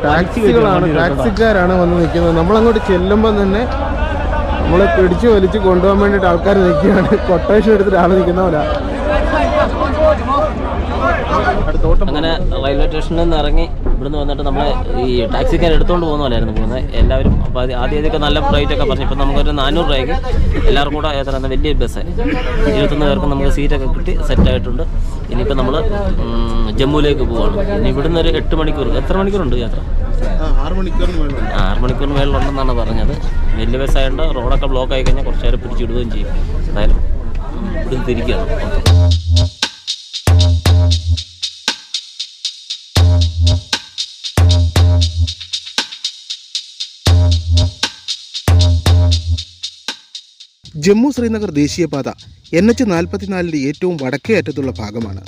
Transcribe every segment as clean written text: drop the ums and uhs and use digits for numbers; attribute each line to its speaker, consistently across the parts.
Speaker 1: ടാക്സിക്കാരാണ് വന്ന് നിൽക്കുന്നത്. നമ്മളങ്ങോട്ട് ചെല്ലുമ്പോൾ തന്നെ നമ്മളെ പിടിച്ചു വലിച്ച് കൊണ്ടുപോകാൻ വേണ്ടിയിട്ട് ആൾക്കാർ നിൽക്കുകയാണ്. കൊട്ടേഷൻ എടുത്തിട്ട് ആൾ നിൽക്കുന്ന പോലെ.
Speaker 2: അങ്ങനെ റെയിൽവേ സ്റ്റേഷനിൽ നിന്ന് ഇറങ്ങി ഇവിടുന്ന് വന്നിട്ട് നമ്മളെ ഈ ടാക്സിക്കാർ എടുത്തുകൊണ്ട് പോകുന്ന പോലെയായിരുന്നു പോകുന്നത് എല്ലാവരും. അപ്പോൾ ആദ്യമൊക്കെ നല്ല റേറ്റൊക്കെ പറഞ്ഞു. ഇപ്പം നമുക്കൊരു 400 രൂപയ്ക്ക് എല്ലാവർക്കും കൂടെ എത്ര വലിയ ബസ് 21 പേർക്ക് നമുക്ക് സീറ്റൊക്കെ കിട്ടി സെറ്റായിട്ടുണ്ട്. ഇനിയിപ്പോൾ നമ്മൾ ജമ്മുവിലേക്ക് പോവുകയാണ്. ഇനി ഇവിടുന്ന് ഒരു 8 മണിക്കൂർ. എത്ര മണിക്കൂറുണ്ട് യാത്ര?
Speaker 1: 6
Speaker 2: മണിക്കൂറിന് മേളിലുണ്ടെന്നാണ് പറഞ്ഞത്. വലിയ ബസ്സായതുകൊണ്ട് റോഡൊക്കെ ബ്ലോക്ക് ആയി കഴിഞ്ഞാൽ കുറച്ച് നേരം പിടിച്ചിടുകയും ചെയ്യും. എന്തായാലും ഇവിടുന്ന് തിരിക്കുകയാണ്.
Speaker 3: ജമ്മു ശ്രീനഗർ ദേശീയപാത NH44 ഏറ്റവും വടക്കേ അറ്റത്തുള്ള ഭാഗമാണ്.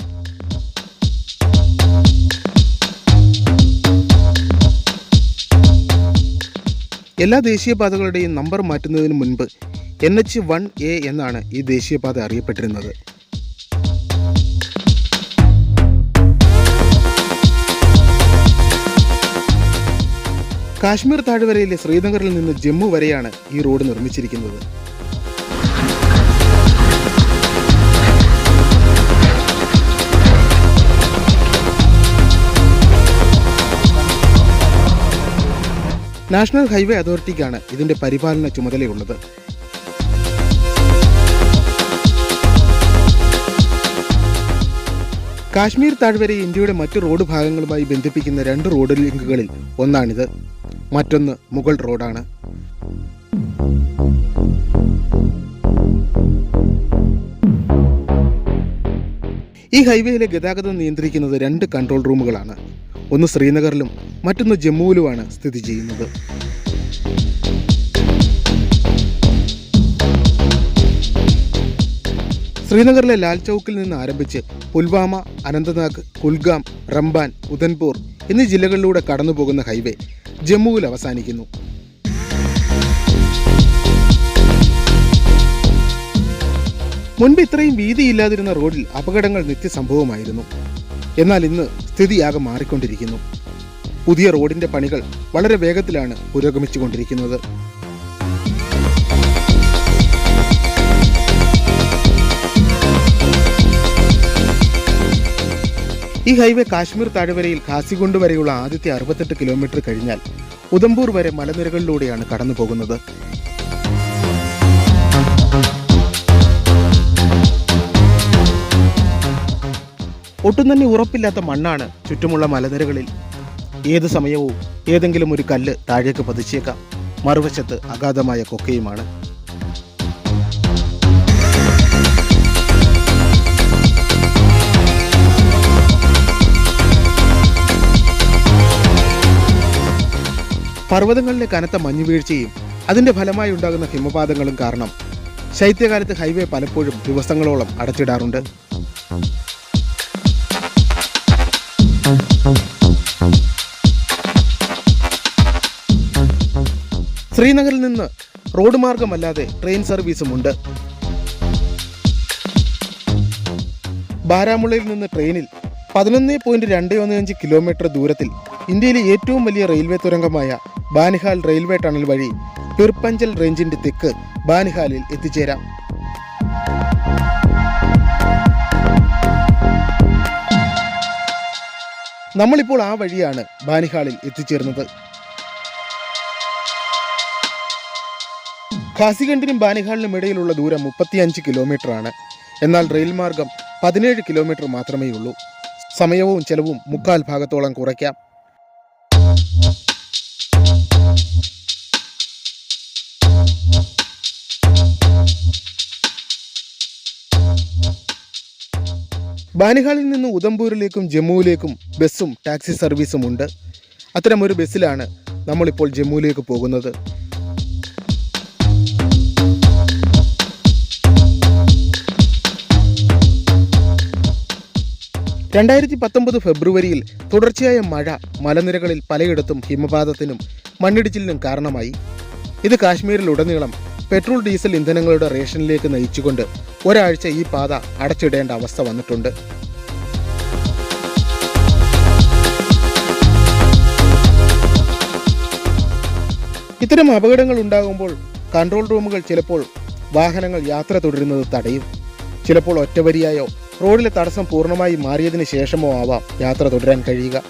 Speaker 3: എല്ലാ ദേശീയപാതകളുടെയും നമ്പർ മാറ്റുന്നതിന് മുൻപ് NH1A എന്നാണ് ഈ ദേശീയപാത അറിയപ്പെട്ടിരുന്നത്. കാശ്മീർ താഴ്വരയിലെ ശ്രീനഗറിൽ നിന്ന് ജമ്മു വരെയാണ് ഈ റോഡ് നിർമ്മിച്ചിരിക്കുന്നത്. നാഷണൽ ഹൈവേ അതോറിറ്റിക്കാണ് ഇതിന്റെ പരിപാലന ചുമതലയുള്ളത്. കാശ്മീർ താഴ്വരയെ ഇന്ത്യയുടെ മറ്റു റോഡ് ഭാഗങ്ങളുമായി ബന്ധിപ്പിക്കുന്ന 2 റോഡ് ലിങ്കുകളിൽ ഒന്നാണിത്. മറ്റൊന്ന് മുഗൾ റോഡാണ്. ഈ ഹൈവേയിലെ ഗതാഗതം നിയന്ത്രിക്കുന്നത് 2 കൺട്രോൾ റൂമുകളാണ്. ഒന്ന് ശ്രീനഗറിലും മറ്റൊന്ന് ജമ്മുവിലുമാണ് സ്ഥിതി ചെയ്യുന്നത്. ശ്രീനഗറിലെ ലാൽ ചൗക്കിൽ നിന്ന് ആരംഭിച്ച് പുൽവാമ, അനന്തനാഗ്, കുൽഗാം, റംബാൻ, ഉധൻപൂർ എന്നീ ജില്ലകളിലൂടെ കടന്നു പോകുന്ന ഹൈവേ ജമ്മുവിൽ അവസാനിക്കുന്നു. മുൻപ് ഇത്രയും വീതിയില്ലാതിരുന്ന റോഡിൽ അപകടങ്ങൾ നിത്യസംഭവമായിരുന്നു. എന്നാൽ ഇന്ന് സ്ഥിതിയാകെ മാറിക്കൊണ്ടിരിക്കുന്നു. പുതിയ റോഡിന്റെ പണികൾ വളരെ വേഗത്തിലാണ് പുരോഗമിച്ചുകൊണ്ടിരിക്കുന്നത്. ഈ ഹൈവേ കാശ്മീർ താഴ്വരയിൽ ഖാസിഗുണ്ട് വരെയുള്ള ആദ്യത്തെ 68 കിലോമീറ്റർ കഴിഞ്ഞാൽ ഉധംപൂർ വരെ മലനിരകളിലൂടെയാണ് കടന്നു പോകുന്നത്. ഒട്ടും തന്നെ ഉറപ്പില്ലാത്ത മണ്ണാണ് ചുറ്റുമുള്ള മലനിരകളിൽ. ഏത് സമയവും ഏതെങ്കിലും ഒരു കല്ല് താഴേക്ക് പതിച്ചേക്കാം. മറുവശത്ത് അഗാധമായ കൊക്കയുമാണ്. പർവ്വതങ്ങളിലെ കനത്ത മഞ്ഞുവീഴ്ചയും അതിന്റെ ഫലമായി ഉണ്ടാകുന്ന ഹിമപാതങ്ങളും കാരണം ശൈത്യകാലത്ത് ഹൈവേ പലപ്പോഴും ദിവസങ്ങളോളം അടച്ചിടാറുണ്ട്. ശ്രീനഗറിൽ നിന്ന് റോഡ് മാർഗമല്ലാതെ ട്രെയിൻ സർവീസുമുണ്ട്. ബാരാമുള്ളയിൽ നിന്ന് ട്രെയിനിൽ 11.215 കിലോമീറ്റർ ദൂരത്തിൽ ഇന്ത്യയിലെ ഏറ്റവും വലിയ റെയിൽവേ തുരങ്കമായ ബാനിഹാൽ റെയിൽവേ ടണൽ വഴി പിർപഞ്ചൽ റേഞ്ചിന്റെ തെക്ക് ബാനിഹാലിൽ എത്തിച്ചേരാം. നമ്മളിപ്പോൾ ആ വഴിയാണ് ബാനിഹാളിൽ എത്തിച്ചേർന്നത്. ഖാസിഗണ്ടിനും ബാനിഹാളിനും ഇടയിലുള്ള ദൂരം 35 കിലോമീറ്റർ ആണ്. എന്നാൽ റെയിൽ മാർഗം 17 കിലോമീറ്റർ മാത്രമേ ഉള്ളൂ. സമയവും ചെലവും 3/4 ഭാഗത്തോളം കുറയ്ക്കാം. ബാനിഹാളിൽ നിന്ന് ഉധംപൂരിലേക്കും ജമ്മുവിലേക്കും ബസ്സും ടാക്സി സർവീസും ഉണ്ട്. അത്തരമൊരു ബസ്സിലാണ് നമ്മളിപ്പോൾ ജമ്മുവിലേക്ക് പോകുന്നത്. ഫെബ്രുവരിയിൽ തുടർച്ചയായ മഴ മലനിരകളിൽ പലയിടത്തും ഹിമപാതത്തിനും മണ്ണിടിച്ചിലിനും കാരണമായി. ഇത് കാശ്മീരിലുടനീളം പെട്രോൾ ഡീസൽ ഇന്ധനങ്ങളുടെ റേഷനിലേക്ക് നയിച്ചുകൊണ്ട് ഒരാഴ്ച ഈ പാത അടച്ചിടേണ്ട അവസ്ഥ വന്നിട്ടുണ്ട്. ഇത്തരം അപകടങ്ങൾ ഉണ്ടാകുമ്പോൾ കൺട്രോൾ റൂമുകൾ ചിലപ്പോൾ വാഹനങ്ങൾ യാത്ര തുടരുന്നത് തടയും. ചിലപ്പോൾ ഒറ്റവരിയായോ റോഡിലെ തടസ്സം പൂർണ്ണമായി മാറിയതിനു ശേഷമോ ആവാം യാത്ര തുടരാൻ കഴിയുക.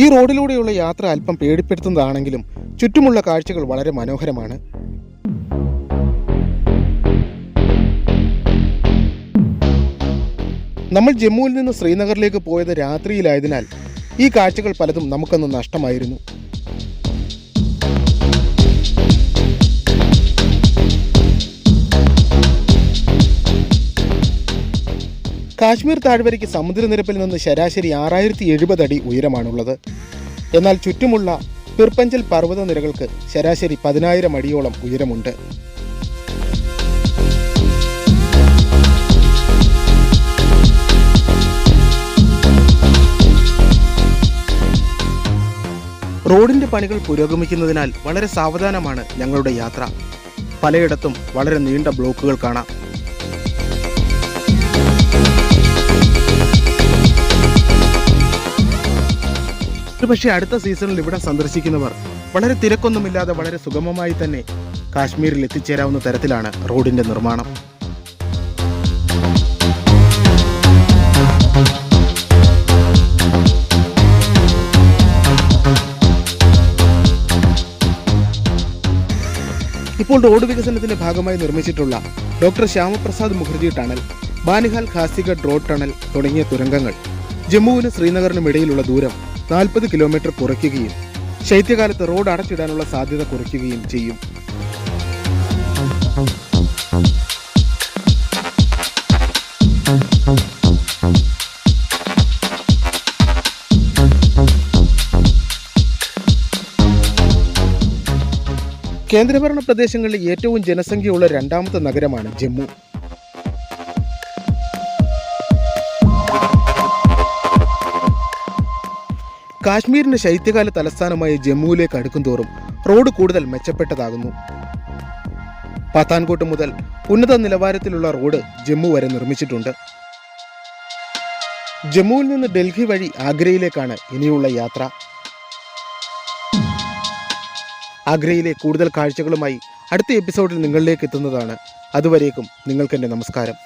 Speaker 3: ഈ റോഡിലൂടെയുള്ള യാത്ര അല്പം പേടിപ്പെടുത്തുന്നതാണെങ്കിലും ചുറ്റുമുള്ള കാഴ്ചകൾ വളരെ മനോഹരമാണ്. നമ്മൾ ജമ്മുവിൽ നിന്ന് ശ്രീനഗറിലേക്ക് പോയത് രാത്രിയിലായതിനാൽ ഈ കാഴ്ചകൾ പലതും നമുക്കൊന്ന് നഷ്ടമായിരുന്നു. കാശ്മീർ താഴ്വരയ്ക്ക് സമുദ്രനിരപ്പിൽ നിന്ന് ശരാശരി 6070 അടി ഉയരമാണുള്ളത്. എന്നാൽ ചുറ്റുമുള്ള പിർപ്പഞ്ചൽ പർവ്വതനിരകൾക്ക് ശരാശരി 10,000 അടിയോളം ഉയരമുണ്ട്. റോഡിന്റെ പണികൾ പുരോഗമിക്കുന്നതിനാൽ വളരെ സാവധാനമാണ് ഞങ്ങളുടെ യാത്ര. പലയിടത്തും വളരെ നീണ്ട ബ്ലോക്കുകൾ കാണാം. പക്ഷേ അടുത്ത സീസണിൽ ഇവിടെ സന്ദർശിക്കുന്നവർ വളരെ തിരക്കൊന്നുമില്ലാതെ വളരെ സുഗമമായി തന്നെ കാശ്മീരിൽ എത്തിച്ചേരാവുന്ന തരത്തിലാണ് റോഡിന്റെ നിർമ്മാണം. ഇപ്പോൾ റോഡ് വികസനത്തിന്റെ ഭാഗമായി നിർമ്മിച്ചിട്ടുള്ള doctor Shyamaprasad Mukherjee tunnel, Banihal Qazigund road tunnel തുടങ്ങിയ തുരങ്കങ്ങൾ ജമ്മുവിനും ശ്രീനഗറിനും ഇടയിലുള്ള ദൂരം 40 കിലോമീറ്റർ കുറയ്ക്കുകയും ശൈത്യകാലത്ത് റോഡ് അടച്ചിടാനുള്ള സാധ്യത കുറയ്ക്കുകയും ചെയ്യും. കേന്ദ്രഭരണ പ്രദേശങ്ങളിലെ ഏറ്റവും ജനസംഖ്യയുള്ള രണ്ടാമത്തെ നഗരമാണ് ജമ്മു. കാശ്മീരിന്റെ ശൈത്യകാല തലസ്ഥാനമായ ജമ്മുവിലേക്ക് അടുക്കുംതോറും റോഡ് കൂടുതൽ മെച്ചപ്പെട്ടതാകുന്നു. പത്താൻകോട്ട് മുതൽ ഉന്നത നിലവാരത്തിലുള്ള റോഡ് ജമ്മു വരെ നിർമ്മിച്ചിട്ടുണ്ട്. ജമ്മുവിൽ നിന്ന് ഡൽഹി വഴി ആഗ്രയിലേക്കാണ് ഇനിയുള്ള യാത്ര. ആഗ്രയിലെ കൂടുതൽ കാഴ്ചകളുമായി അടുത്ത എപ്പിസോഡിൽ നിങ്ങളിലേക്ക് എത്തുന്നതാണ്. അതുവരേക്കും നിങ്ങൾക്കെൻ്റെ നമസ്കാരം.